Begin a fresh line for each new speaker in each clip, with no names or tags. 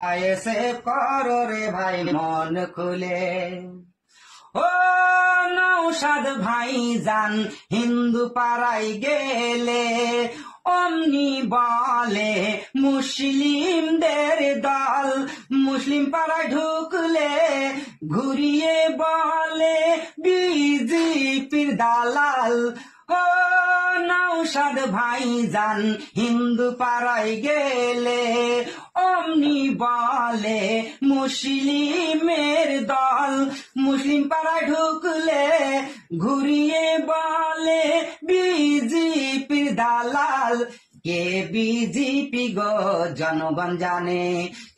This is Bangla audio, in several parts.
আইএসএ করো রে ভাই মন খুলে। ও নৌসাদ ভাই যান হিন্দু পাড়ায় গেলে অমনি বলে মুসলিমদের দল, মুসলিম পাড়ায় ঢুকলে ঘুরিয়ে বলে বিজেপির দালাল। ও নৌসাদ ভাই যান হিন্দু পাড়ায় গেলে অমনি বলে মুসলিমের দল, মুসলিম পাড়ায় ঢুকলে ঘুরিয়ে বলে বিজেপির দালাল। কে বিজেপি গো জনগণ জানে,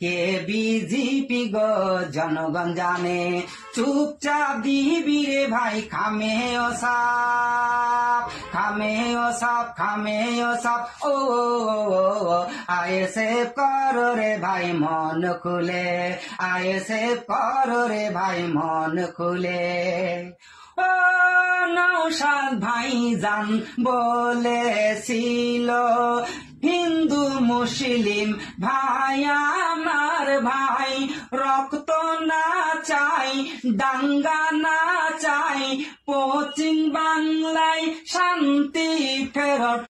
কে বিজেপি গো জনগণ জানে। চুপচাপ দিবি রে ভাই খামে ও সাপ, খামে ও সাপ, খামে ও সাপ। ও আইএসএফ করো রে ভাই মন খুলে, আইএসএফ করো রে ভাই মন খুলে। ও নৌসাদ ভাই যান বলেছিল হিন্দু মুসলিম ভাই আমার ভাই, রক্ত না চাই দাঙ্গা না চাই, পশ্চিম বাংলায় শান্তি ফেরত।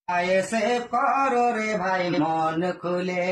আইএসএফ করো রে ভাই মন খুলে।